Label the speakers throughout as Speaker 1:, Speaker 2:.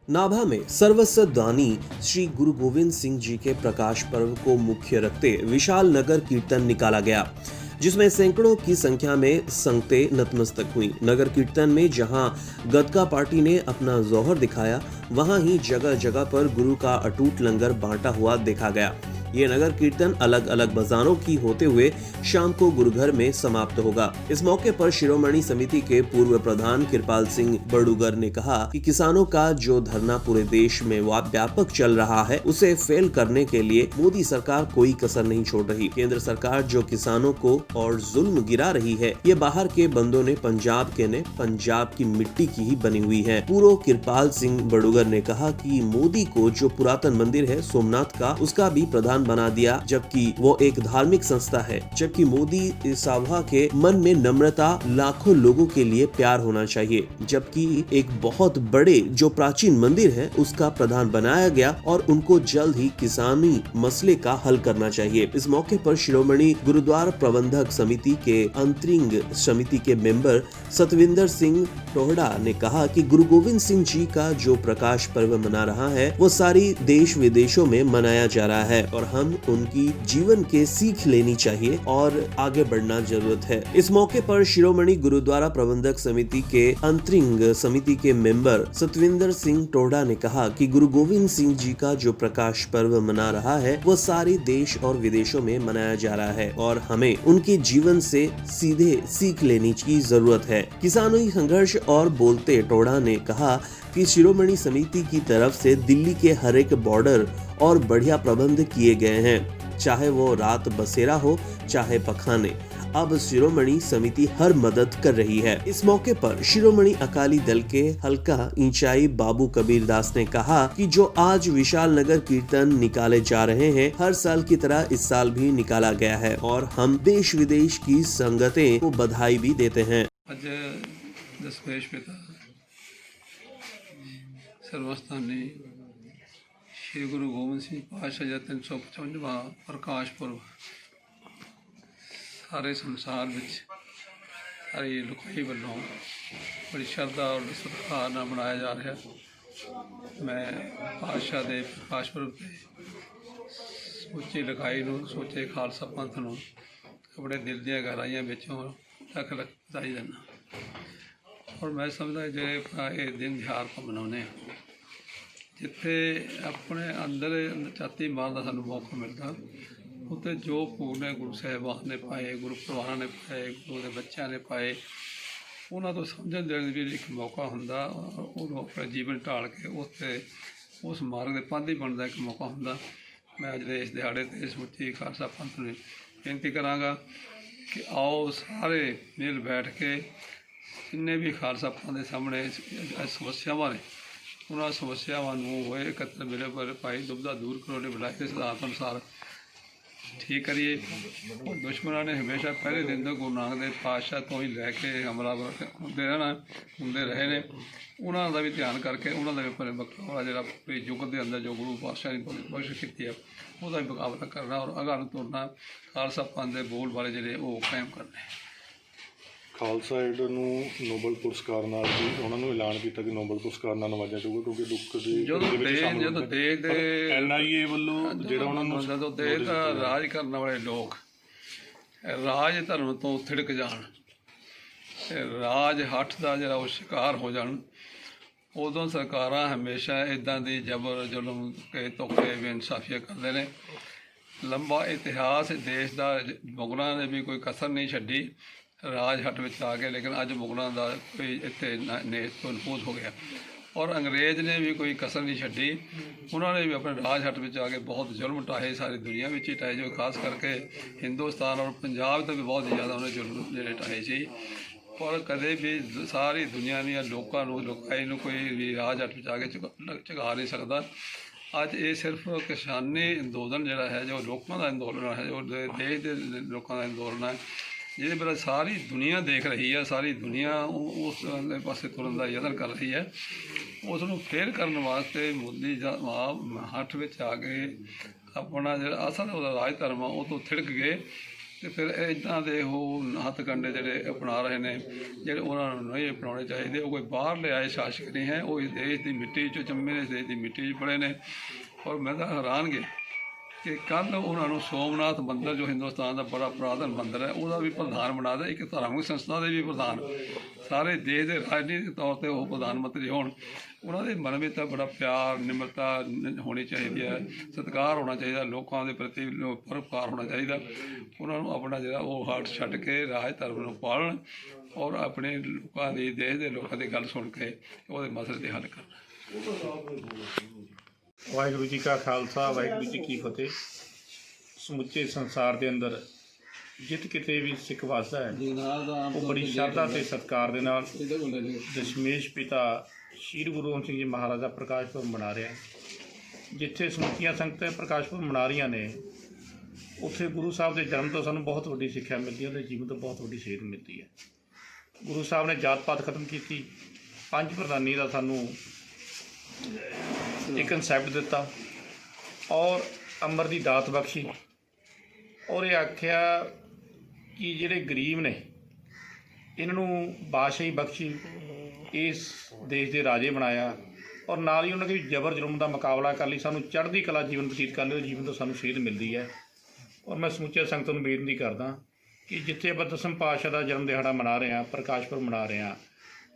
Speaker 1: नाभा में सर्वस्व दानी श्री गुरु गोविंद सिंह जी के प्रकाश पर्व को मुख्य रखते विशाल नगर कीर्तन निकाला गया, जिसमें सैकड़ों की संख्या में संगतें नतमस्तक हुई। नगर कीर्तन में जहां गदका पार्टी ने अपना जौहर दिखाया, वहां ही जगह जगह पर गुरु का अटूट लंगर बांटा हुआ देखा गया। ये नगर कीर्तन अलग अलग बाजारों की होते हुए शाम को गुरुघर में समाप्त होगा। इस मौके पर शिरोमणि समिति के पूर्व प्रधान कृपाल सिंह बड़ूगर ने कहा कि किसानों का जो धरना पूरे देश में व्यापक चल रहा है, उसे फेल करने के लिए मोदी सरकार कोई कसर नहीं छोड़ रही। केंद्र सरकार जो किसानों को और जुल्म गिरा रही है, ये बाहर के बंदों ने पंजाब की मिट्टी की ही बनी हुई है। पूर्व कृपाल सिंह बड़ूगर ने कहा कि मोदी को जो पुरातन मंदिर है सोमनाथ का, उसका भी प्रधान बना दिया, जबकि वो एक धार्मिक संस्था है। जबकि मोदी सभा के मन में नम्रता, लाखों लोगों के लिए प्यार होना चाहिए, जबकि एक बहुत बड़े जो प्राचीन मंदिर है उसका प्रधान बनाया गया और उनको जल्द ही किसानी मसले का हल करना चाहिए। इस मौके पर शिरोमणि गुरुद्वारा प्रबंधक समिति के अंतरिंग समिति के मेंबर सतविंदर सिंह टोहड़ा ने कहा कि गुरु गोविंद सिंह जी का जो प्रकाश पर्व मना रहा है, वो सारी देश विदेशों में मनाया जा रहा है और हम उनकी जीवन के सीख लेनी चाहिए और आगे बढ़ना जरूरत है। इस मौके पर शिरोमणि गुरुद्वारा प्रबंधक समिति के अंतरिंग समिति के मेंबर सतविंदर सिंह टोहड़ा ने कहा कि गुरु गोविंद सिंह जी का जो प्रकाश पर्व मना रहा है, वो सारे देश और विदेशों में मनाया जा रहा है और हमें उनके जीवन से सीधे सीख लेने की जरूरत है। किसानी संघर्ष और बोलते टोहड़ा ने कहा कि शिरोमणि समिति की तरफ से दिल्ली के हर एक बॉर्डर और बढ़िया प्रबंध किए गए हैं, चाहे वो रात बसेरा हो चाहे पखाने। अब शिरोमणि समिति हर मदद कर रही है। इस मौके पर शिरोमणि अकाली दल के हल्का इंचाई बाबू कबीर दास ने कहा कि जो आज विशाल नगर कीर्तन निकाले जा रहे हैं, हर साल की तरह इस साल भी निकाला गया है और हम देश विदेश की संगतें को बधाई भी देते हैं।
Speaker 2: दशमेश पिता सर्वस्थानी श्री गुरु गोबिंद सिंह पातशाह जी 355वां प्रकाश पुरब सारे संसार में सारी लोकाई वालों बड़ी श्रद्धा और सत्कार नाल मनाया जा रहा है। मैं पातशाह के प्रकाश पुरब से सोची लोकाई नूं, सोचे खालसा पंथ नूं अपने दिल दी गहराइयां विचों लख लख बधाई देना। और मैं समझदा जो ये दिन तिहार को मनाने जिथे अपने अंदर छाती मारन का सानूं मौका मिलता, उत्ते जो भोग ने गुरु साहिबान ने पाए, गुरु परिवार ने पाए, गुरु के बच्चों ने पाए, उन्होंने तो समझण देने भी एक मौका हुंदा, उन्होंने अपना जीवन ढाल के उस मार्ग के पांधी बनने का एक मौका हुंदा। मैं अज इस दिहाड़े ते समੁੱਚੀ खालसा पंथ ने बेनती कराँगा कि आओ सारे मिल बैठ के जिन्ने भी खालसा पंथ के सामने समस्यावां ने, उन्होंने समस्यावां होए एकत्र मिले पर भाई दुविधा दूर करो ने बुलाए सिद्धांत अनुसार ठीक करिए। और दुश्मनों ने हमेशा पहले दिन तो गुरु नानक देव पातशाह तो ही लैके हमलावर होंदे रहे ने, उन्होंने का भी ध्यान करके उन्होंने भी अपने बकरा जो पूरे युग के अंदर जो गुरु पातशाह ने बख्श की है उसका भी मुकाबला करना और अगां तुरना, खालसा पंथ के बोल वाले जोड़े वो कायम करने।
Speaker 3: खालसा एड ਨੂੰ ਨੋਬਲ ਪੁਰਸਕਾਰ ਨਾਲ ਵੀ ਉਹਨਾਂ ਨੂੰ ਐਲਾਨ ਕੀਤਾ ਕਿ ਨੋਬਲ ਪੁਰਸਕਾਰ ਨਾਲ ਨਵਾਜਿਆ ਜਾਊਗਾ, ਕਿਉਂਕਿ ਦੁੱਖ ਦੇ
Speaker 2: ਜਦੋਂ ਦੇਸ਼ ਦੇ
Speaker 3: NIA ਵੱਲੋਂ ਜਿਹੜਾ ਉਹਨਾਂ ਨੂੰ
Speaker 2: ਜਦੋਂ ਦੇਸ਼ ਦਾ ਰਾਜ ਕਰਨ ਵਾਲੇ ਲੋਕ ਰਾਜ ਧਰਮ ਤੋਂ ਥਿੜਕ ਜਾਣ, ਰਾਜ ਹੱਠ ਦਾ ਜਿਹੜਾ ਉਹ ਸ਼ਿਕਾਰ ਹੋ ਜਾਣ, ਉਦੋਂ ਸਰਕਾਰਾਂ ਹਮੇਸ਼ਾ ਇੱਦਾਂ ਦੀ ਜ਼ਬਰ ਜ਼ੁਲਮ ਕੇ ਧੋਖੇ ਬੇਇਨਸਾਫੀਆਂ ਕਰਦੇ ਨੇ। ਲੰਬਾ ਇਤਿਹਾਸ ਦੇਸ਼ ਦਾ ਮੁਗਲਾਂ ਨੇ ਵੀ ਕੋਈ ਕਸਰ ਨਹੀਂ ਛੱਡੀ राज हट में आ गए, लेकिन अज मुगलों का कोई इतने नेस तो नफूज हो गया और अंग्रेज़ ने भी कोई कसर नहीं छड्डी, उन्होंने भी अपने राज हट में आके बहुत जुल्म ढाए, सारी दुनिया में ही ढाए, जो खास करके हिंदुस्तान और पंजाब तो भी बहुत ज़्यादा उन्हें जुल्म जोड़े ढाए सी। पर कदे भी सारी दुनिया दी लोगों लोकाई कोई भी राज हट में आके झुका नहीं सकता। अज ये सिर्फ किसानी अंदोलन जोड़ा है, जो लोगों का अंदोलन है, जो देश के लोगों का अंदोलन है, जिस पर सारी दुनिया देख रही है, सारी दुनिया उस पास तुरन का यतन कर रही है। उसनों फेल करने वास्ते मोदी हठ में आके अपना जो असल राज धर्म है वो तो थिड़क गए ਤੇ ਫਿਰ ਇੱਦਾਂ ਦੇ ਉਹ ਹੱਥਕੰਡੇ ਜਿਹੜੇ ਅਪਣਾ ਰਹੇ ਨੇ, ਜਿਹੜੇ ਉਹਨਾਂ ਨੂੰ ਨਹੀਂ ਅਪਣਾਉਣੇ ਚਾਹੀਦੇ। ਉਹ ਕੋਈ ਬਾਹਰ ਲਿਆਏ ਸ਼ਾਸਕ ਨਹੀਂ ਹੈ, ਉਹ ਇਸ ਦੇਸ਼ ਦੀ ਮਿੱਟੀ 'ਚੋਂ ਜੰਮੇ ਨੇ, ਇਸ ਦੇਸ਼ ਦੀ ਮਿੱਟੀ 'ਚ ਪਲੇ ਨੇ। ਔਰ ਮੈਂ ਤਾਂ ਹੈਰਾਨਗੇ ਕਿ ਕੱਲ੍ਹ ਉਹਨਾਂ ਨੂੰ ਸੋਮਨਾਥ ਮੰਦਿਰ, ਜੋ ਹਿੰਦੁਸਤਾਨ ਦਾ ਬੜਾ ਪੁਰਾਤਨ ਮੰਦਿਰ ਹੈ, ਉਹਦਾ ਵੀ ਪ੍ਰਧਾਨ ਬਣਾ ਦਿੱਤਾ। ਇੱਕ ਧਾਰਮਿਕ ਸੰਸਥਾ ਦੇ ਵੀ ਪ੍ਰਧਾਨ, ਸਾਰੇ ਦੇਸ਼ ਦੇ ਰਾਜਨੀਤਿਕ ਤੌਰ 'ਤੇ ਉਹ ਪ੍ਰਧਾਨ ਮੰਤਰੀ ਹੋਣ। ਉਹਨਾਂ ਦੇ ਮਨ ਵਿੱਚ ਤਾਂ ਬੜਾ ਪਿਆਰ, ਨਿਮਰਤਾ ਹੋਣੀ ਚਾਹੀਦੀ ਹੈ, ਸਤਿਕਾਰ ਹੋਣਾ ਚਾਹੀਦਾ, ਲੋਕਾਂ ਦੇ ਪ੍ਰਤੀ ਪਰਉਪਕਾਰ ਹੋਣਾ ਚਾਹੀਦਾ। ਉਹਨਾਂ ਨੂੰ ਆਪਣਾ ਜਿਹੜਾ ਉਹ ਹੱਟ ਛੱਡ ਕੇ ਰਾਜ ਧਰਮ ਨੂੰ ਪਾਲਣ ਔਰ ਆਪਣੇ ਲੋਕਾਂ ਦੀ, ਦੇਸ਼ ਦੇ ਲੋਕਾਂ ਦੀ ਗੱਲ ਸੁਣ ਕੇ ਉਹਦੇ ਮਸਲੇ ਦੇ ਹੱਲ ਕਰਨ।
Speaker 4: ਵਾਹਿਗੁਰੂ ਜੀ ਕਾ ਖਾਲਸਾ, ਵਾਹਿਗੁਰੂ ਜੀ ਕੀ ਫਤਿਹ। ਸਮੁੱਚੇ ਸੰਸਾਰ ਦੇ ਅੰਦਰ ਜਿੱਤ ਕਿਤੇ ਵੀ ਸਿੱਖ ਵੱਸਦਾ ਹੈ, ਉਹ ਬੜੀ ਸ਼ਰਧਾ ਤੇ ਸਤਿਕਾਰ ਦੇ ਨਾਲ ਦਸ਼ਮੇਸ਼ ਪਿਤਾ ਸ਼੍ਰੀ ਗੁਰੂ ਗੋਬਿੰਦ ਸਿੰਘ ਜੀ ਮਹਾਰਾਜ ਦਾ ਪ੍ਰਕਾਸ਼ ਪੁਰਬ ਮਨਾ ਰਿਹਾ। ਜਿੱਥੇ ਸਮੁੱਚੀਆਂ ਸੰਗਤਾਂ ਪ੍ਰਕਾਸ਼ ਪੁਰਬ ਮਨਾ ਰਹੀਆਂ ਨੇ, ਉੱਥੇ ਗੁਰੂ ਸਾਹਿਬ ਦੇ ਜਨਮ ਤੋਂ ਸਾਨੂੰ ਬਹੁਤ ਵੱਡੀ ਸਿੱਖਿਆ ਮਿਲਦੀ ਹੈ, ਉਹਦੇ ਜੀਵਨ ਤੋਂ ਬਹੁਤ ਵੱਡੀ ਸੇਧ ਮਿਲਦੀ ਹੈ। ਗੁਰੂ ਸਾਹਿਬ ਨੇ ਜਾਤ ਪਾਤ ਖਤਮ ਕੀਤੀ, ਪੰਜ ਪ੍ਰਧਾਨੀ ਦਾ ਸਾਨੂੰ ਇੱਕ ਕਨਸੈਪਟ ਦਿੱਤਾ ਔਰ ਅੰਮ੍ਰਿਤ ਦੀ ਦਾਤ ਬਖਸ਼ੀ। ਔਰ ਇਹ ਆਖਿਆ ਕਿ ਜਿਹੜੇ ਗਰੀਬ ਨੇ ਇਹਨਾਂ ਨੂੰ ਬਾਦਸ਼ਾਹੀ ਬਖਸ਼ੀ, ਇਸ ਦੇਸ਼ ਦੇ ਰਾਜੇ ਬਣਾਇਆ। ਔਰ ਨਾਲ ਹੀ ਉਹਨਾਂ ਦੇ ਜ਼ਬਰ ਜ਼ੁਲਮ ਦਾ ਮੁਕਾਬਲਾ ਕਰਨ ਲਈ ਸਾਨੂੰ ਚੜ੍ਹਦੀ ਕਲਾ ਜੀਵਨ ਬਤੀਤ ਕਰਨ ਲਈ ਜੀਵਨ ਤੋਂ ਸਾਨੂੰ ਸੇਧ ਮਿਲਦੀ ਹੈ। ਔਰ ਮੈਂ ਸਮੁੱਚੇ ਸੰਗਤ ਨੂੰ ਬੇਨਤੀ ਕਰਦਾ ਕਿ ਜਿੱਥੇ ਆਪਾਂ ਦਸਮ ਪਾਤਸ਼ਾਹ ਦਾ ਜਨਮ ਦਿਹਾੜਾ ਮਨਾ ਰਹੇ ਹਾਂ, ਪ੍ਰਕਾਸ਼ ਪੁਰਬ ਮਨਾ ਰਹੇ ਹਾਂ,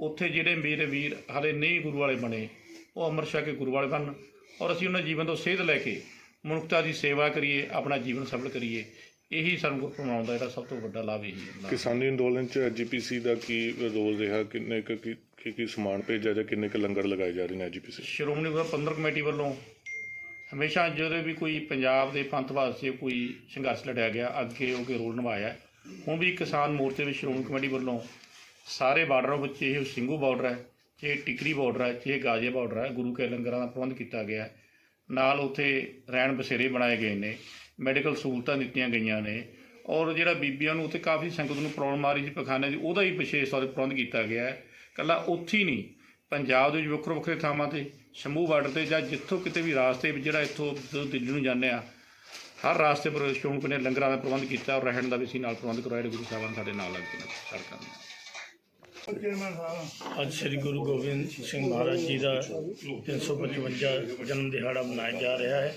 Speaker 4: ਉੱਥੇ ਜਿਹੜੇ ਮੇਰੇ ਵੀਰ ਹਾਲੇ ਨਹੀਂ ਗੁਰੂ ਵਾਲੇ ਬਣੇ, ਉਹ ਅੰਮ੍ਰਿਤ ਛਕ ਕੇ ਗੁਰੂ ਵਾਲੇ ਬਣਨ ਔਰ ਅਸੀਂ ਉਹਨਾਂ ਜੀਵਨ ਤੋਂ ਸੇਧ ਲੈ ਕੇ ਮਨੁੱਖਤਾ ਦੀ ਸੇਵਾ ਕਰੀਏ, ਆਪਣਾ ਜੀਵਨ ਸਫਲ ਕਰੀਏ। ਇਹੀ ਸਾਨੂੰ ਗੁਰਪੁਰਬ ਮਨਾਉਣ ਦਾ ਜਿਹੜਾ ਸਭ ਤੋਂ ਵੱਡਾ ਲਾਭ ਇਹੀ ਹੈ।
Speaker 3: ਕਿਸਾਨੀ ਅੰਦੋਲਨ 'ਚ ਐਜੀਪੀਸੀ ਦਾ ਕੀ ਰੋਲ ਰਿਹਾ? ਕਿੰਨੇ ਕੀ ਸਮਾਨ ਭੇਜਿਆ ਜਾਂ ਕਿੰਨੇ ਕੁ ਲੰਗਰ ਲਗਾਏ ਜਾ ਰਹੇ ਨੇ ਐਜੀਪੀਸੀ?
Speaker 4: ਸ਼੍ਰੋਮਣੀ ਗੁਰਦੁਆਰਾ ਪ੍ਰਬੰਧਕ ਕਮੇਟੀ ਵੱਲੋਂ ਹਮੇਸ਼ਾ ਜਦੋਂ ਵੀ ਕੋਈ ਪੰਜਾਬ ਦੇ ਪੰਥ ਵਾਸਤੇ ਕੋਈ ਸੰਘਰਸ਼ ਲੜਿਆ ਗਿਆ, ਅੱਗੇ ਹੋ ਕੇ ਰੋਲ ਨਿਭਾਇਆ। ਹੁਣ ਵੀ ਕਿਸਾਨ ਮੋਰਚੇ ਵਿੱਚ ਸ਼੍ਰੋਮਣੀ ਕਮੇਟੀ ਵੱਲੋਂ ਸਾਰੇ ਬਾਰਡਰਾਂ ਵਿੱਚ, ਇਹ ਸਿੰਘੂ ਬਾਰਡਰ ਹੈ, ਚਾਹੇ ਟਿਕਰੀ ਬਾਰਡਰ ਹੈ, ਚਾਹੇ ਗਾਜ਼ੇ ਬਾਰਡਰ ਹੈ, ਗੁਰੂ ਕੇ ਲੰਗਰਾਂ ਦਾ ਪ੍ਰਬੰਧ ਕੀਤਾ ਗਿਆ। ਨਾਲ ਉੱਥੇ ਰਹਿਣ ਬਸੇਰੇ ਬਣਾਏ ਗਏ ਨੇ, ਮੈਡੀਕਲ ਸਹੂਲਤਾਂ ਦਿੱਤੀਆਂ ਗਈਆਂ ਨੇ। ਔਰ ਜਿਹੜਾ ਬੀਬੀਆਂ ਨੂੰ ਉੱਥੇ ਕਾਫੀ ਸੰਗਤ ਨੂੰ ਪ੍ਰੋਬਲਮ ਆ ਰਹੀ ਸੀ ਪਖਾਨੇ ਦੀ, ਉਹਦਾ ਵੀ ਵਿਸ਼ੇਸ਼ ਤੌਰ 'ਤੇ ਪ੍ਰਬੰਧ ਕੀਤਾ ਗਿਆ ਹੈ। ਇਕੱਲਾ ਉੱਥੇ ਹੀ ਨਹੀਂ, ਪੰਜਾਬ ਦੇ ਵਿੱਚ ਵੱਖਰੇ ਵੱਖਰੇ ਥਾਵਾਂ 'ਤੇ, ਸ਼ੰਭੂ ਬਾਰਡਰ 'ਤੇ ਜਾਂ ਜਿੱਥੋਂ ਕਿਤੇ ਵੀ ਰਾਸਤੇ ਵਿੱਚ, ਜਿਹੜਾ ਇੱਥੋਂ ਜਦੋਂ ਦਿੱਲੀ ਨੂੰ ਜਾਂਦੇ ਆ, ਹਰ ਰਾਸਤੇ ਪਰ ਸ਼ੌਂਕ ਨੇ ਲੰਗਰਾਂ ਦਾ ਪ੍ਰਬੰਧ ਕੀਤਾ ਔਰ ਰਹਿਣ ਦਾ ਵੀ ਅਸੀਂ ਨਾਲ ਪ੍ਰਬੰਧ ਕਰਵਾਇਆ। ਗੁਰੂ ਸਾਹਿਬਾਨ ਸਾਡੇ ਨਾਲ ਲੱਗ ਕੇ ਸੜਕਾਂ ਦੇ।
Speaker 5: ਅੱਜ ਸ੍ਰੀ ਗੁਰੂ ਗੋਬਿੰਦ ਸਿੰਘ ਮਹਾਰਾਜ ਜੀ ਦਾ 355 ਜਨਮ ਦਿਹਾੜਾ ਮਨਾਇਆ ਜਾ ਰਿਹਾ ਹੈ।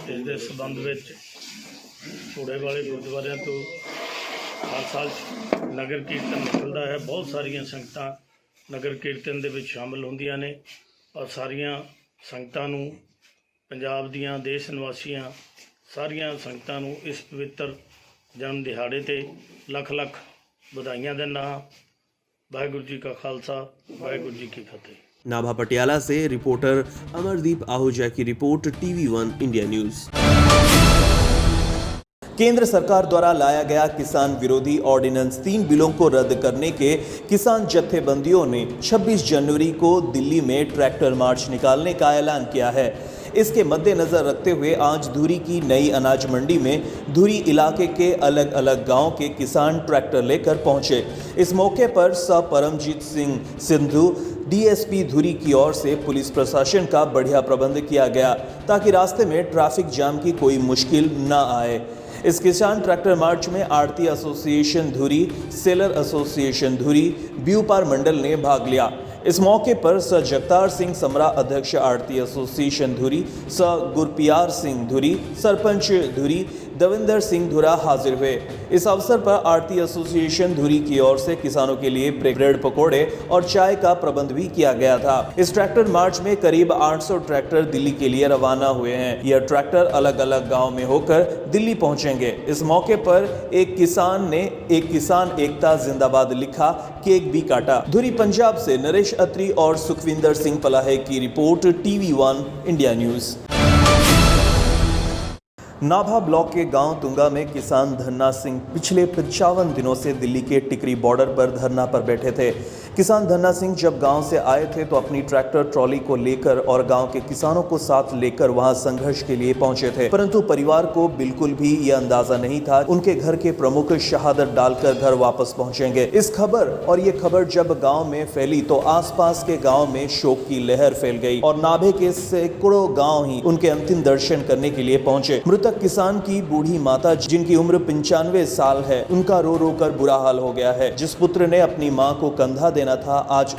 Speaker 5: ਇਸ ਦੇ ਸੰਬੰਧ ਵਿੱਚ ਘੋੜੇ ਵਾਲੇ ਗੁਰਦੁਆਰਿਆਂ ਤੋਂ ਹਰ ਸਾਲ ਨਗਰ ਕੀਰਤਨ ਨਿਕਲਦਾ ਹੈ। ਬਹੁਤ ਸਾਰੀਆਂ ਸੰਗਤਾਂ ਨਗਰ ਕੀਰਤਨ ਦੇ ਵਿੱਚ ਸ਼ਾਮਲ ਹੁੰਦੀਆਂ ਨੇ ਔਰ ਸਾਰੀਆਂ ਸੰਗਤਾਂ ਨੂੰ, ਪੰਜਾਬ ਦੀਆਂ, ਦੇਸ਼ ਨਿਵਾਸੀਆਂ ਸਾਰੀਆਂ ਸੰਗਤਾਂ ਨੂੰ ਇਸ ਪਵਿੱਤਰ ਜਨਮ ਦਿਹਾੜੇ 'ਤੇ ਲੱਖ ਲੱਖ ਵਧਾਈਆਂ ਦਿੰਦਾ ਹਾਂ। वाहिगुरु जी का खालसा, वाहिगुरु जी की फतेह।
Speaker 1: नाभा पटियाला से रिपोर्टर अमरदीप आहूजा की रिपोर्ट, TV1 इंडिया न्यूज। केंद्र सरकार द्वारा लाया गया किसान विरोधी ऑर्डिनेंस 3 बिलों को रद्द करने के किसान जत्थेबंदियों ने 26 जनवरी को दिल्ली में ट्रैक्टर मार्च निकालने का ऐलान किया है। इसके मद्देनजर रखते हुए आज धुरी की नई अनाज मंडी में धुरी इलाके के अलग अलग गांव के किसान ट्रैक्टर लेकर पहुंचे। इस मौके पर स परमजीत सिंह सिंधु DSP धुरी की ओर से पुलिस प्रशासन का बढ़िया प्रबंध किया गया ताकि रास्ते में ट्रैफिक जाम की कोई मुश्किल न आए। इस किसान ट्रैक्टर मार्च में आड़ती एसोसिएशन धुरी, सेलर एसोसिएशन धुरी, ब्यूपार मंडल ने भाग लिया। इस मौके पर स जगतार सिंह समरा अध्यक्ष आड़ती एसोसिएशन धुरी, स गुरपियार सिंह धुरी, सरपंच धुरी दविंदर सिंह धुरा हाजिर हुए। इस अवसर पर आड़ती एसोसिएशन धुरी की ओर से किसानों के लिए ब्रेड पकौड़े और चाय का प्रबंध भी किया गया था। इस ट्रैक्टर मार्च में करीब 800 ट्रैक्टर दिल्ली के लिए रवाना हुए हैं। यह ट्रैक्टर अलग अलग गांव में होकर दिल्ली पहुंचेंगे। इस मौके पर एक किसान एकता जिंदाबाद लिखा केक भी काटा। धुरी पंजाब से नरेश अत्री और सुखविंदर सिंह पलाहे की report, TV1 India news. Nabha block के गांव तुंगा में किसान धन्ना सिंह पिछले 55 दिनों से दिल्ली के टिकरी बॉर्डर पर धरना पर बैठे थे। किसान धन्ना सिंह जब गांव से आए थे तो अपनी ट्रैक्टर ट्रॉली को लेकर और गांव के किसानों को साथ लेकर वहां संघर्ष के लिए पहुंचे थे, परंतु परिवार को बिल्कुल भी यह अंदाजा नहीं था उनके घर के प्रमुख शहादत डालकर घर वापस पहुंचेंगे। इस खबर और ये खबर जब गांव में फैली तो आसपास के गांव में शोक की लहर फैल गई और नाभे के सैकड़ों गांव ही उनके अंतिम दर्शन करने के लिए पहुंचे। मृतक
Speaker 6: मृतक किसान की बूढ़ी माता जिनकी उम्र 95 साल है, उनका रो रो कर बुरा हाल हो गया है। जिस पुत्र ने अपनी मां को कंधा देना था, आज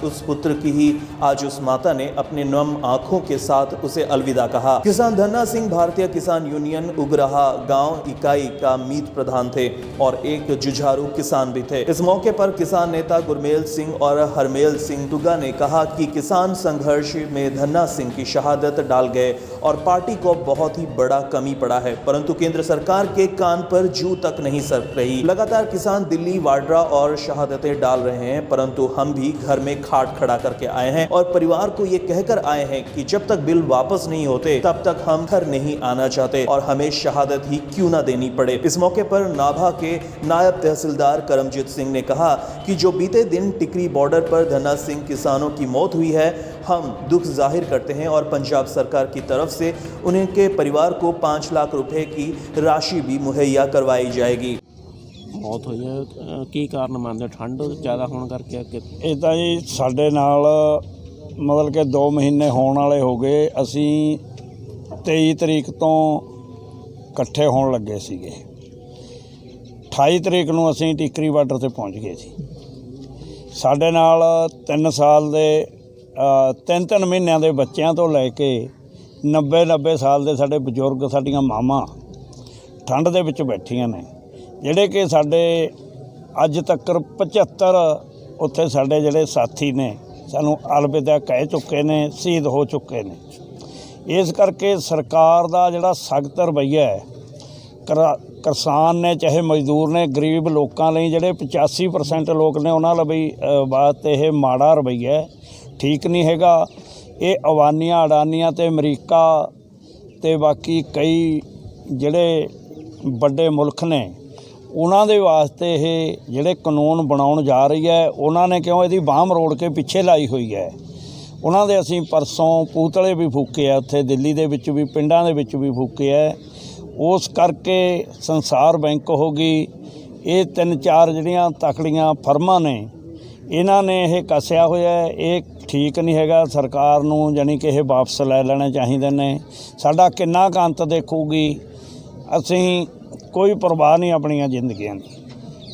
Speaker 6: उस माता ने अपने नम आंखों के साथ उसे अलविदा कहा। किसान धन्ना सिंह भारतीय किसान यूनियन उगराहा गांव इकाई का मीत प्रधान थे और एक जुझारू किसान भी थे। इस मौके पर किसान नेता गुरमेल सिंह और हरमेल सिंह दुगा ने कहा कि किसान संघर्ष में धन्ना सिंह की शहादत डाल गए और पार्टी को बहुत ही बड़ा कमी पड़ा है, परंतु केंद्र सरकार के कान पर जू तक नहीं सरक रही। लगातार किसान दिल्ली, वाड्रा और शहादतें डाल रहे हैं, परंतु हम भी घर में खाट खड़ा करके आए हैं और परिवार को ये कहकर आए हैं कि जब तक बिल वापस नहीं होते तब तक हम घर नहीं आना चाहते और हमें शहादत ही क्यों ना देनी पड़े। इस मौके पर नाभा के नायब तहसीलदार करमजीत सिंह ने कहा कि जो बीते दिन टिकरी बॉर्डर पर धन्ना सिंह किसानों की मौत हुई है, हम दुख जाहिर करते हैं और पंजाब सरकार की तरफ से उनके परिवार को 5 लाख रुपए की राशि भी मुहैया करवाई जाएगी।
Speaker 7: मौत हुई है की कारण मानते ठंड ज़्यादा होने करके
Speaker 5: इदां जी साडे नाल मतलब कि 2 महीने होने वाले हो गए। असी 23 तरीक तो इकट्ठे होने लगे सीगे। 28 तरीक नूं असी टिकरी बार्डर ते पहुँच गए सी। साडे नाल 3 साल दे 3 महीनों के बच्चों तो लैके 90 साल के साडे बजुर्ग साडियां मावां ठंड दे विच बैठियां ने, जिहड़े कि साडे अज तक 75 उत्थे साडे जिहड़े साथी ने सानू अलविदा कह चुके ने, शहीद हो चुके ने। इस करके सरकार दा जिहड़ा सख्त रवैया है, किसान ने चाहे मजदूर ने, गरीब लोगों लई जिहड़े 85% लोग ने उन्हां लई वास्ते यह माड़ा रवैया है, ठीक नहीं हैगा। ये अवानियां अडानियां ते अमरीका ते बाकी कई जिहड़े बड़े मुल्क ने उन्हां दे वास्ते ये जिहड़े कानून बनाउण जा रही है, उन्हां ने क्यों इहदी बांह मरोड़ के पिछे लाई हुई है। उन्हां दे असीं परसों पूतले भी फूके है, उत्थे दिल्ली दे विच भी पिंडां दे विच भी फूके है। उस करके संसार बैंक हो गई, ये 3-4 जिहड़ियां तकड़ियां फर्मां ने, इन्हां ने यह कसिया होया है। ये ठीक नहीं हैगा। सरकार नूं जानी कि यह वापस लै लेने चाहिए ने। साडा किन्ना क अंत देखूगी, असीं कोई परवाह नहीं अपनियां जिंदगियां दी,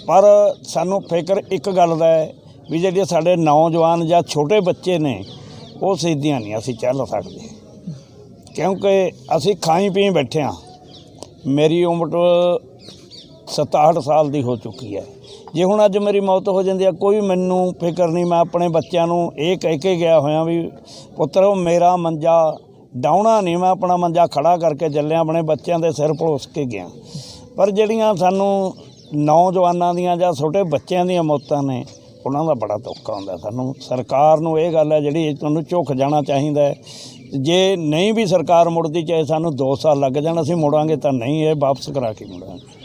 Speaker 5: पर सानू फिक्र एक गल दा है भी जिहड़े साडे नौजवान जां छोटे बच्चे ने वो शहीदियां नहीं असीं झेल सकदे, क्योंकि असीं खाई पी बैठे हाँ। मेरी उम्र 67 साल की हो चुकी है। जे हुण अज मेरी मौत हो जाती है, कोई मैनू फिक्र नहीं। मैं अपने बच्चों नूं ये कह के गया होया भी पुत्तर मेरा मंजा डाउणा नहीं, मैं अपना मंजा खड़ा करके चलिया, अपने बच्चों के सिर पलोस के गया। पर जिहड़ियां सानू नौजवानां दियां जां छोटे बच्चों दियां मौतां ने, उन्हां दा बड़ा धोखा हुंदा। सानू सरकार नूं ये गल है जिहड़ी तुहानूं झुक जाना चाहिए। जे नहीं भी सरकार मुड़दी, चाहे सानू 2 साल लग जाण, असीं मुड़ांगे तां नहीं, ये वापस करा के मुड़ांगे।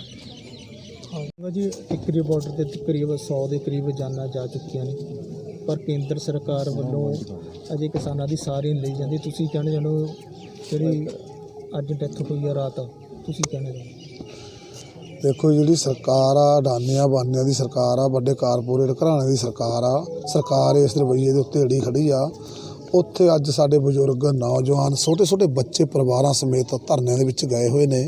Speaker 8: जी टिकरी बॉर्डर ते तकरीबन 100 के करीब जाना जा चुकियां ने, पर केंद्र सरकार वालों अजे किसानां दी सारी नहीं लई जांदी। तुसीं कहना चाहंदे हो जिहड़ी अज डैथ हुई है रात, तुसीं कहना चाहंदे?
Speaker 9: देखो जी सरकार आ, अडानिया बानिया की सरकार आ, बड़े कारपोरेट घराने की सरकार आ, सरकार इस रवैये के उत्ते अड़ी खड़ी आ। उत्थे अज साडे बजुर्ग नौजवान छोटे छोटे बच्चे परिवारों समेत धरने दे विच गए हुए ने।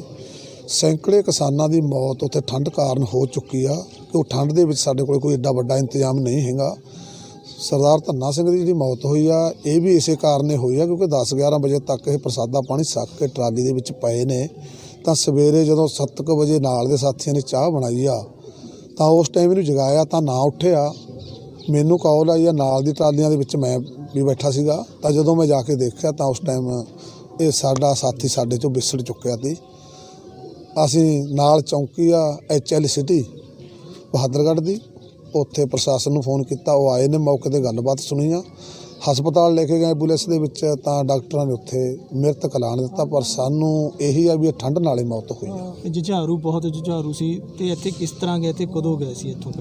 Speaker 9: सैकड़े किसानां की मौत उत्थे ठंड कारण हो चुकी आ, कि ठंड दे विच साडे कोल कोई एडा वड्डा इंतजाम नहीं हैगा। सरदार धन्ना सिंह की जी मौत हुई आ, ये भी इसे कारण हुई आ क्योंकि 10-11 बजे तक ये प्रसादा पानी सक के ट्राली दे विच पए ने। तो सवेरे जो 7 बजे नाल दे साथियों ने चाह बनाई आ, तो उस टाइम इहनूं जगाया तो ना उठिया। मैनू कॉल आई आ, नाल दी ट्रालियां दे विच मैं भी बैठा सीगा, तो जदों मैं जाके देखा तो उस टाइम ये साडा साथी साडे चों विसड़ चुक्या सी। असीं नाल चौंकी आ HL सिटी बहादरगढ़ दी, उत्थे प्रशासन नूं फोन किया, वो आए ने मौके ते गलबात सुनी आ। हस्पताल लेके गए एंबूलेंस दे विच, तां डॉक्टरां ने उत्थे मृतक ऐलान दिता, पर सानू यही आ भी ठंड नाल मौत हुई आ।
Speaker 8: जुझारू बहुत जुझारू सी ते इत्थे किस तरह गए ते कदों गए सी इत्थों?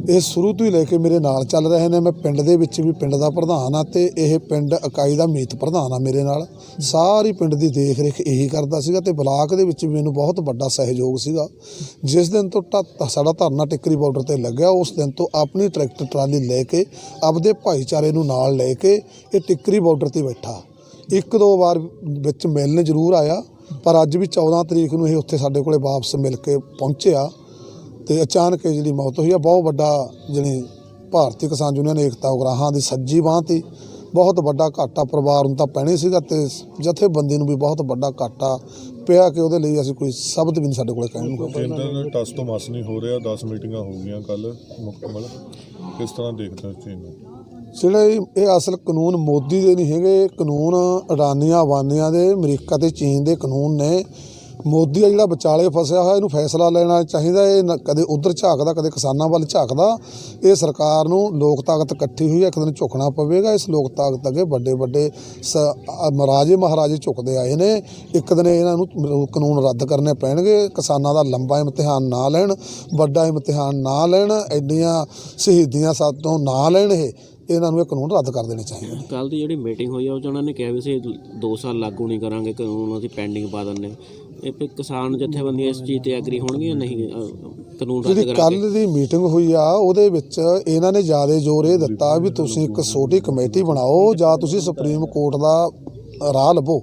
Speaker 9: ये शुरू तो ही लेके मेरे नाल चल रहे हैं। मैं पिंड दे विच भी पिंड दा प्रधान आ, ते यह पिंड इकाई दा मीत प्रधान आ। मेरे नाल सारी पिंड दी देख रेख यही करदा सीगा, ते ब्लाक दे विच भी मैनूं बहुत वड्डा सहयोग सीगा। जिस दिन तो साडा धरना टिकरी बॉर्डर ते लग्या, उस दिन तो अपनी ट्रैक्टर ट्राली लैके आपदे भाईचारे नूं नाल लैके ये टिकरी बॉर्डर ते बैठा। 1-2 बार विच मिलण जरूर आया, ਪਰ ਅੱਜ ਵੀ 14 ਤਰੀਕ ਨੂੰ ਇਹ ਉੱਥੇ ਸਾਡੇ ਕੋਲੇ ਵਾਪਸ ਮਿਲ ਕੇ ਪਹੁੰਚਿਆ ਤੇ ਅਚਾਨਕ ਇਹ ਜਿਹੜੀ ਮੌਤ ਹੋਈ ਆ। ਬਹੁਤ ਵੱਡਾ ਜਿਹੜੀ ਭਾਰਤੀ ਕਿਸਾਨ ਯੂਨੀਅਨ ਏਕਤਾ ਉਗਰਾਹਾਂ ਦੀ ਸੱਜੀ ਬਾਂਹ ਤੀ ਬਹੁਤ ਵੱਡਾ ਘਾਟਾ ਪਰਿਵਾਰ ਨੂੰ ਤਾਂ ਪੈਣਾ ਹੀ ਸੀਗਾ ਤੇ ਜਥੇਬੰਦੀ ਨੂੰ ਵੀ ਬਹੁਤ ਵੱਡਾ ਘਾਟਾ ਪਿਆ ਕਿ ਉਹਦੇ ਲਈ ਅਸੀਂ ਕੋਈ ਸ਼ਬਦ ਵੀ ਨਹੀਂ ਸਾਡੇ ਕੋਲੇ ਕਹਿਣ ਨੂੰ।
Speaker 3: ਕੇਂਦਰ ਟਸ ਤੋਂ ਮਸ ਨਹੀਂ ਹੋ ਰਿਹਾ, 10 ਮੀਟਿੰਗਾਂ ਹੋ ਗਈਆਂ ਕੱਲ ਮੁਕੰਮਲ, ਕਿਸ ਤਰ੍ਹਾਂ ਦੇਖਦੇ ਹੋ ਇਸ ਚੀਜ਼ ਨੂੰ?
Speaker 9: ਜਿਹੜੇ ਇਹ ਅਸਲ ਕਾਨੂੰਨ ਮੋਦੀ ਦੇ ਨਹੀਂ ਹੈਗੇ, ਕਾਨੂੰਨ ਅਡਾਨੀਆਂ ਅਬਾਨੀਆਂ ਦੇ, ਅਮਰੀਕਾ ਤੇ ਚੀਨ ਦੇ ਕਾਨੂੰਨ ਨੇ। ਮੋਦੀ ਆ ਜਿਹੜਾ ਵਿਚਾਲੇ ਫਸਿਆ ਹੋਇਆ, ਇਹਨੂੰ ਫੈਸਲਾ ਲੈਣਾ ਚਾਹੀਦਾ। ਇਹ ਕਦੇ ਉੱਧਰ ਝਾਕਦਾ ਕਦੇ ਕਿਸਾਨਾਂ ਵੱਲ ਝਾਕਦਾ। ਇਹ ਸਰਕਾਰ ਨੂੰ ਲੋਕ ਤਾਕਤ ਇਕੱਠੀ ਹੋਈ ਹੈ, ਇੱਕ ਦਿਨ ਝੁਕਣਾ ਪਵੇਗਾ। ਇਸ ਲੋਕ ਤਾਕਤ ਅੱਗੇ ਵੱਡੇ ਵੱਡੇ ਰਾਜੇ ਮਹਾਰਾਜੇ ਝੁਕਦੇ ਆਏ ਨੇ। ਇੱਕ ਦਿਨ ਇਹਨਾਂ ਨੂੰ ਕਾਨੂੰਨ ਰੱਦ ਕਰਨੇ ਪੈਣਗੇ। ਕਿਸਾਨਾਂ ਦਾ ਲੰਬਾ ਇਮਤਿਹਾਨ ਨਾ ਲੈਣ, ਵੱਡਾ ਇਮਤਿਹਾਨ ਨਾ ਲੈਣ, ਐਡੀਆਂ ਸ਼ਹੀਦੀਆਂ ਸਾਥੋਂ ਨਾ ਲੈਣ। ਇਹਨਾਂ ਨੂੰ ਇਹ ਕਾਨੂੰਨ ਰੱਦ ਕਰ ਦੇਣੇ ਚਾਹੀਦੇ।
Speaker 7: ਕੱਲ੍ਹ ਦੀ ਜਿਹੜੀ ਮੀਟਿੰਗ ਹੋਈ ਆ ਉਹ 'ਚ ਉਹਨਾਂ ਨੇ ਕਿਹਾ ਵੀ ਅਸੀਂ 2 ਸਾਲ ਲਾਗੂ ਨਹੀਂ ਕਰਾਂਗੇ ਕਾਨੂੰਨ, ਅਸੀਂ ਪੈਂਡਿੰਗ ਪਾ ਦਿੰਦੇ। ਇਹ ਫਿਰ ਕਿਸਾਨ ਜਥੇਬੰਦੀਆਂ ਇਸ ਚੀਜ਼ 'ਤੇ ਐਗਰੀ ਹੋਣਗੀਆਂ ਨਹੀਂ ਕਾਨੂੰਨ ਰੱਦ
Speaker 9: ਜਿਹੜੀ ਕੱਲ੍ਹ ਦੀ ਮੀਟਿੰਗ ਹੋਈ ਆ ਉਹਦੇ ਵਿੱਚ ਇਹਨਾਂ ਨੇ ਜ਼ਿਆਦਾ ਜ਼ੋਰ ਇਹ ਦਿੱਤਾ ਵੀ ਤੁਸੀਂ ਇੱਕ ਛੋਟੀ ਕਮੇਟੀ ਬਣਾਓ ਜਾਂ ਤੁਸੀਂ ਸੁਪਰੀਮ ਕੋਰਟ ਦਾ ਰਾਹ ਲੱਭੋ।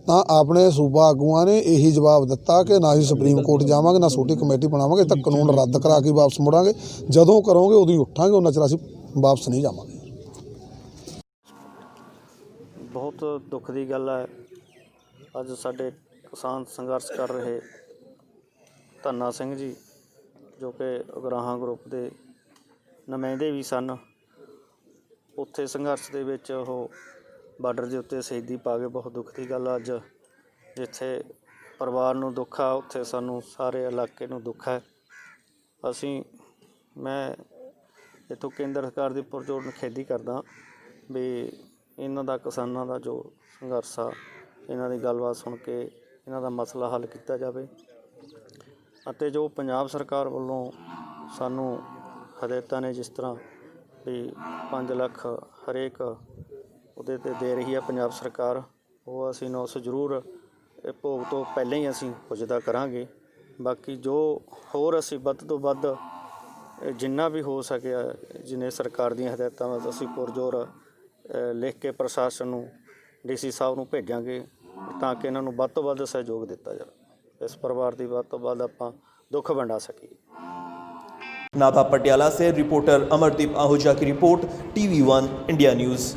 Speaker 9: ਤਾਂ ਆਪਣੇ ਸੂਬਾ ਆਗੂਆਂ ਨੇ ਇਹੀ ਜਵਾਬ ਦਿੱਤਾ ਕਿ ਨਾ ਹੀ ਸੁਪਰੀਮ ਕੋਰਟ ਜਾਵਾਂਗੇ, ਨਾ ਛੋਟੀ ਕਮੇਟੀ ਬਣਾਵਾਂਗੇ, ਤਾਂ ਕਾਨੂੰਨ ਰੱਦ ਕਰਾ ਕੇ ਵਾਪਸ ਮੁੜਾਂਗੇ। ਜਦੋਂ ਕਰੋਗੇ ਉਦੋਂ ਹੀ ਉੱਠਾਂਗੇ, ਉਹਨਾਂ ਚਿਰ ਅਸੀਂ ਵਾਪਸ ਨਹੀਂ ਜਾਵਾਂਗੇ।
Speaker 10: ਬਹੁਤ ਦੁੱਖ ਦੀ ਗੱਲ ਹੈ, ਅੱਜ ਸਾਡੇ ਕਿਸਾਨ ਸੰਘਰਸ਼ ਕਰ ਰਹੇ ਧੰਨਾ ਸਿੰਘ ਜੀ ਜੋ ਕਿ ਉਗਰਾਹਾਂ ਗਰੁੱਪ ਦੇ ਨੁਮਾਇੰਦੇ ਵੀ ਸਨ, ਉੱਥੇ ਸੰਘਰਸ਼ ਦੇ ਵਿੱਚ ਉਹ ਬਾਰਡਰ ਦੇ ਉੱਤੇ ਸ਼ਹੀਦੀ ਪਾ ਗਏ। ਬਹੁਤ ਦੁੱਖ ਦੀ ਗੱਲ ਅੱਜ, ਜਿੱਥੇ ਪਰਿਵਾਰ ਨੂੰ ਦੁੱਖ ਆ ਉੱਥੇ ਸਾਨੂੰ ਸਾਰੇ ਇਲਾਕੇ ਨੂੰ ਦੁੱਖ ਹੈ। ਮੈਂ ਇੱਥੋਂ ਕੇਂਦਰ ਸਰਕਾਰ ਦੀ ਪੁਰਜੋਰ ਨਿਖੇਧੀ ਕਰਦਾ ਵੀ ਇਹਨਾਂ ਦਾ ਕਿਸਾਨਾਂ ਦਾ ਜੋ ਸੰਘਰਸ਼ ਆ, ਇਹਨਾਂ ਦੀ ਗੱਲਬਾਤ ਸੁਣ ਕੇ ਇਹਨਾਂ ਦਾ ਮਸਲਾ ਹੱਲ ਕੀਤਾ ਜਾਵੇ ਅਤੇ ਜੋ ਪੰਜਾਬ ਸਰਕਾਰ ਵੱਲੋਂ ਸਾਨੂੰ ਹਦਾਇਤਾਂ ਨੇ, ਜਿਸ ਤਰ੍ਹਾਂ ਵੀ 5 ਲੱਖ ਹਰੇਕ ਉਹਦੇ 'ਤੇ ਦੇ ਰਹੀ ਹੈ ਪੰਜਾਬ ਸਰਕਾਰ, ਉਹ ਅਸੀਂ ਨਾ ਉਸ ਜ਼ਰੂਰ ਭੋਗ ਤੋਂ ਪਹਿਲਾਂ ਹੀ ਅਸੀਂ ਪੁੱਜਦਾ ਕਰਾਂਗੇ। ਬਾਕੀ ਜੋ ਹੋਰ ਅਸੀਂ ਵੱਧ ਤੋਂ ਵੱਧ ਜਿੰਨਾ ਵੀ ਹੋ ਸਕਿਆ, ਜਿਨੇ ਸਰਕਾਰ ਦੀਆਂ ਹਦਾਇਤਾਂ ਵਿੱਚ ਅਸੀਂ ਪੁਰਜ਼ੋਰ ਲਿਖ ਕੇ ਪ੍ਰਸ਼ਾਸਨ ਨੂੰ, DC ਸਾਹਿਬ ਨੂੰ ਭੇਜਾਂਗੇ ਤਾਂ ਕਿ ਇਹਨਾਂ ਨੂੰ ਵੱਧ ਤੋਂ ਵੱਧ ਸਹਿਯੋਗ ਦਿੱਤਾ ਜਾਵੇ। ਇਸ ਪਰਿਵਾਰ ਦੀ ਵੱਧ ਤੋਂ ਵੱਧ ਆਪਾਂ ਦੁੱਖ ਵੰਡਾ ਸਕੀਏ।
Speaker 6: नाभा पटियाला से रिपोर्टर अमरदीप आहूजा की रिपोर्ट, TV1 इंडिया न्यूज़।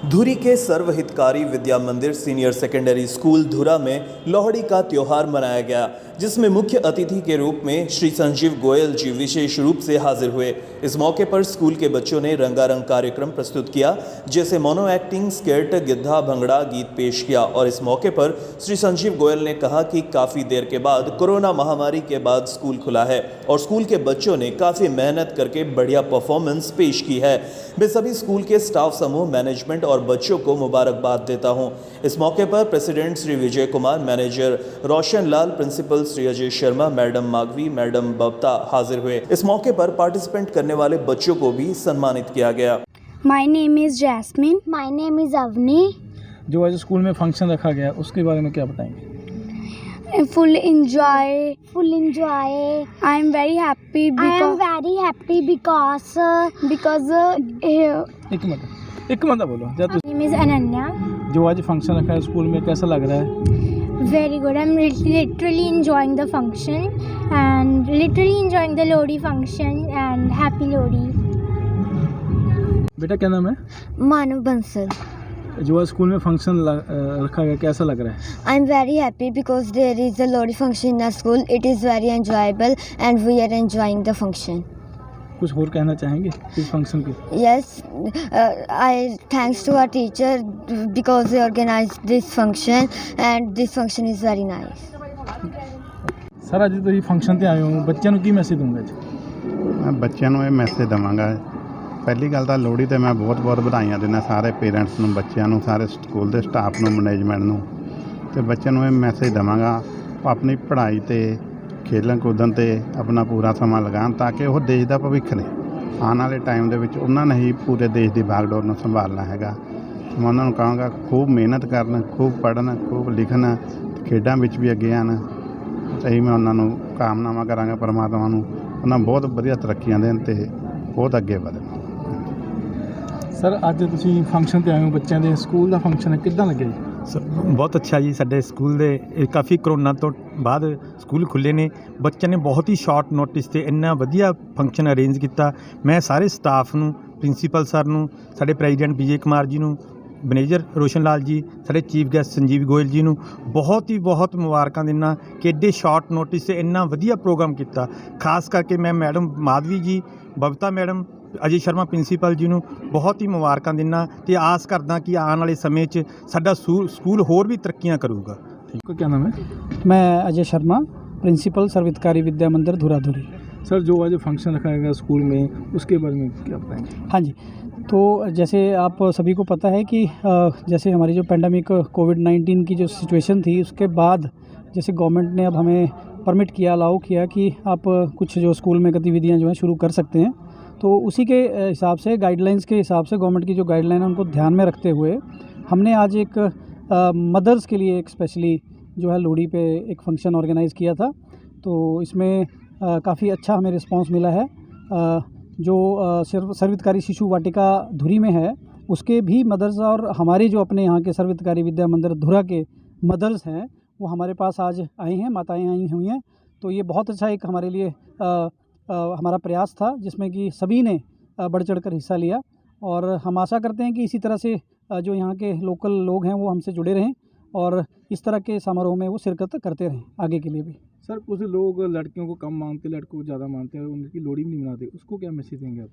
Speaker 6: धुरी के सर्वहितकारी विद्या मंदिर सीनियर सेकेंडरी स्कूल धुरा में लोहड़ी का त्योहार मनाया गया, जिसमें मुख्य अतिथि के रूप में श्री संजीव गोयल जी विशेष रूप से हाजिर हुए। इस मौके पर स्कूल के बच्चों ने रंगारंग कार्यक्रम प्रस्तुत किया, जैसे मोनो एक्टिंग, स्केट, गिद्धा, भंगड़ा, गीत पेश किया। और इस मौके पर श्री संजीव गोयल ने कहा कि काफ़ी देर के बाद, कोरोना महामारी के बाद स्कूल खुला है और स्कूल के बच्चों ने काफ़ी मेहनत करके बढ़िया परफॉर्मेंस पेश की है। मैं सभी स्कूल के स्टाफ समूह, मैनेजमेंट और बच्चों को मुबारकबाद देता हूं। इस मौके पर president Shri Vijay Kumar, manager Roshan Lal, principal Shri Ajay Sharma, madam Maghvi, madam Babita हाजिर हुए। इस मौके पर पार्टिसिपेंट करने वाले बच्चों को भी सम्मानित किया गया।
Speaker 11: My name is Jasmine. My name is Avni.
Speaker 8: जो आज स्कूल में फंक्शन रखा गया उसके बारे में क्या बताएंगे?
Speaker 11: Full enjoy. I am very happy because
Speaker 8: एक मिनट बोलो।
Speaker 11: Name is Ananya.
Speaker 8: जो आज फंक्शन रखा है स्कूल में, कैसा लग रहा है?
Speaker 11: Very good. I'm literally enjoying the function and literally enjoying the Lodi function and happy Lodi.
Speaker 8: बेटा क्या नाम है?
Speaker 11: मानव बंसल।
Speaker 8: जो आज स्कूल में फंक्शन रखा गया, कैसा लग रहा है?
Speaker 11: I'm very happy because there is a Lodi function in our school. It is very enjoyable and we are enjoying the function.
Speaker 8: कुछ और कहना चाहेंगे इस फंक्शन के?
Speaker 11: Yes, I thanks to our teacher because they organized this function and this function is very nice.
Speaker 8: Sir ਅੱਜ ਤੁਸੀਂ function ਤੇ ਆਏ ਹੋ, ਬੱਚਿਆਂ ਨੂੰ ਕੀ ਮੈਸੇਜ ਦੂੰਗਾ ਜੀ?
Speaker 12: ਮੈਂ ਬੱਚਿਆਂ ਨੂੰ ਇਹ ਮੈਸੇਜ ਦੇਵਾਂਗਾ, ਪਹਿਲੀ ਗੱਲ ਤਾਂ ਲੋਹੜੀ ਤੇ ਮੈਂ ਬਹੁਤ ਵਧਾਈਆਂ ਦਿੰਦਾ ਸਾਰੇ ਪੇਰੈਂਟਸ ਨੂੰ, ਬੱਚਿਆਂ ਨੂੰ, ਸਾਰੇ ਸਕੂਲ ਦੇ ਸਟਾਫ ਨੂੰ, ਮੈਨੇਜਮੈਂਟ ਨੂੰ। ਤੇ ਬੱਚਿਆਂ ਨੂੰ ਇਹ ਮੈਸੇਜ ਦੇਵਾਂਗਾ ਉਹ ਆਪਣੀ ਪੜ੍ਹਾਈ ਤੇ ਖੇਡਣ ਕੁੱਦਣ ਤੇ ਆਪਣਾ ਪੂਰਾ ਸਮਾਂ ਲਗਾਉਣ ਤਾਂ ਕਿ ਉਹ ਦੇਸ਼ ਦਾ ਭਵਿੱਖ ਨੇ। ਆਉਣ ਵਾਲੇ ਟਾਈਮ ਦੇ ਵਿੱਚ ਉਹਨਾਂ ਨੇ ਹੀ ਪੂਰੇ ਦੇਸ਼ ਦੀ ਬਾਗਡੋਰ ਨੂੰ ਸੰਭਾਲਣਾ ਹੈਗਾ। ਮੈਂ ਉਹਨਾਂ ਨੂੰ ਕਹਾਂਗਾ ਖੂਬ ਮਿਹਨਤ ਕਰਨ, ਖੂਬ ਪੜ੍ਹਨ, ਖੂਬ ਲਿਖਣ, ਖੇਡਾਂ ਵਿੱਚ ਵੀ ਅੱਗੇ ਆਉਣ। ਇਹੀ ਮੈਂ ਉਹਨਾਂ ਨੂੰ ਕਾਮਨਾਵਾਂ ਕਰਾਂਗਾ ਪਰਮਾਤਮਾ ਨੂੰ, ਉਹਨਾਂ ਬਹੁਤ ਵਧੀਆ ਤਰੱਕੀਆਂ ਦੇਣ ਤੇ ਬਹੁਤ ਅੱਗੇ ਵਧਣ।
Speaker 8: ਸਰ ਅੱਜ ਤੁਸੀਂ ਫੰਕਸ਼ਨ ਤੇ ਆਏ ਹੋ, ਬੱਚਿਆਂ ਦੇ ਸਕੂਲ ਦਾ ਫੰਕਸ਼ਨ ਹੈ, ਕਿੱਦਾਂ ਲੱਗਿਆ ਜੀ?
Speaker 13: ਬਹੁਤ ਅੱਛਾ ਜੀ। ਸਾਡੇ ਸਕੂਲ ਦੇ ਕਾਫੀ ਕਰੋਨਾ ਤੋਂ ਬਾਅਦ ਸਕੂਲ ਖੁੱਲ੍ਹੇ ਨੇ, ਬੱਚਿਆਂ ਨੇ ਬਹੁਤ ਹੀ ਸ਼ਾਰਟ ਨੋਟਿਸ 'ਤੇ ਇੰਨਾ ਵਧੀਆ ਫੰਕਸ਼ਨ ਅਰੇਂਜ ਕੀਤਾ। ਮੈਂ ਸਾਰੇ ਸਟਾਫ ਨੂੰ, ਪ੍ਰਿੰਸੀਪਲ ਸਰ ਨੂੰ, ਸਾਡੇ ਪ੍ਰੈਜ਼ੀਡੈਂਟ ਵਿਜੇ ਕੁਮਾਰ ਜੀ ਨੂੰ, ਮੈਨੇਜਰ ਰੋਸ਼ਨ ਲਾਲ ਜੀ, ਸਾਡੇ ਚੀਫ ਗੈਸਟ ਸੰਜੀਵ ਗੋਇਲ ਜੀ ਨੂੰ ਬਹੁਤ ਮੁਬਾਰਕਾਂ ਦਿੰਦਾ ਕਿ ਐਡੇ ਸ਼ਾਰਟ ਨੋਟਿਸ 'ਤੇ ਇੰਨਾ ਵਧੀਆ ਪ੍ਰੋਗਰਾਮ ਕੀਤਾ। ਖਾਸ ਕਰਕੇ ਮੈਂ ਮੈਡਮ ਮਾਧਵੀ ਜੀ, ਬਬਤਾ ਮੈਡਮ, ਅਜੇ ਸ਼ਰਮਾ ਪ੍ਰਿੰਸੀਪਲ ਜੀ ਨੂੰ ਬਹੁਤ ਹੀ ਮੁਬਾਰਕਾਂ ਦਿੰਦਾ ਅਤੇ ਆਸ ਕਰਦਾ ਕਿ ਆਉਣ ਵਾਲੇ ਸਮੇਂ 'ਚ ਸਾਡਾ ਸਕੂਲ ਹੋਰ ਵੀ ਤਰੱਕੀਆਂ ਕਰੂਗਾ।
Speaker 8: क्या नाम है? मैं अजय शर्मा, प्रिंसिपल सर्वहितकारी विद्या मंदिर धुराधुरी।
Speaker 5: सर, जो आज फंक्शन रखा गया स्कूल में, उसके बारे में क्या बताएंगे?
Speaker 8: हाँ जी, तो जैसे आप सभी को पता है कि जैसे हमारी जो पेंडेमिक कोविड-19 की जो सिचुएशन थी, उसके बाद जैसे गवर्नमेंट ने अब हमें परमिट किया, अलाउ किया कि आप कुछ जो स्कूल में गतिविधियाँ जो हैं शुरू कर सकते हैं। तो उसी के हिसाब से, गाइडलाइंस के हिसाब से, गवर्नमेंट की जो गाइडलाइन है उनको ध्यान में रखते हुए हमने आज एक मदर्स के लिए एक स्पेशली जो है लोहड़ी पे एक फ़ंक्शन ऑर्गेनाइज़ किया था। तो इसमें काफ़ी अच्छा हमें रिस्पांस मिला है। जो सर्वहितकारी शिशु वाटिका धुरी में है, उसके भी मदर्स और हमारे जो अपने यहाँ के सर्वहितकारी विद्या मंदिर धुरा के मदर्स हैं, वो हमारे पास आज आए हैं, माताएं आई हुई हैं। तो ये बहुत अच्छा एक हमारे लिए हमारा प्रयास था, जिसमें कि सभी ने बढ़ चढ़ कर हिस्सा लिया। और हम आशा करते हैं कि इसी तरह से जो यहाँ के लोकल लोग हैं वो हमसे जुड़े रहें और इस तरह के समारोह में वो शिरकत करते रहें आगे के लिए भी।
Speaker 5: सर, कुछ लोग लड़कियों को कम मानते, लड़कों को ज़्यादा मानते हैं, उनकी लोहड़ी भी नहीं मनाते, उसको क्या मैसेज देंगे आप?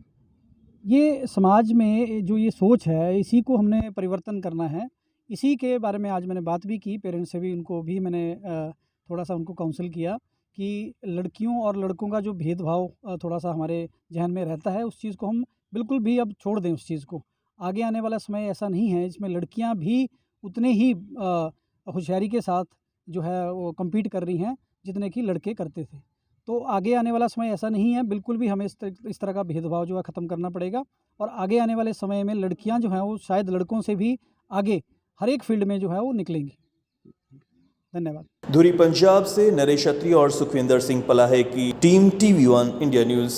Speaker 8: ये समाज में जो ये सोच है, इसी को हमने परिवर्तन करना है। इसी के बारे में आज मैंने बात भी की, पेरेंट्स से भी, उनको भी मैंने थोड़ा सा उनको काउंसिल किया कि लड़कियों और लड़कों का जो भेदभाव थोड़ा सा हमारे जहन में रहता है, उस चीज़ को हम बिल्कुल भी अब छोड़ दें उस चीज़ को। आगे आने वाला समय ऐसा नहीं है, इसमें लड़कियां भी उतने ही होशियारी के साथ जो है वो कम्पीट कर रही हैं जितने कि लड़के करते थे। तो आगे आने वाला समय ऐसा नहीं है, बिल्कुल भी हमें इस तरह का भेदभाव जो है ख़त्म करना पड़ेगा। और आगे आने वाले समय में लड़कियां जो हैं वो शायद लड़कों से भी आगे हर एक फील्ड में जो है वो निकलेंगी। धन्यवाद।
Speaker 6: धुरी पंजाब से नरेश अत्री और सुखविंदर सिंह पलाहे की टीम TV1 इंडिया न्यूज़।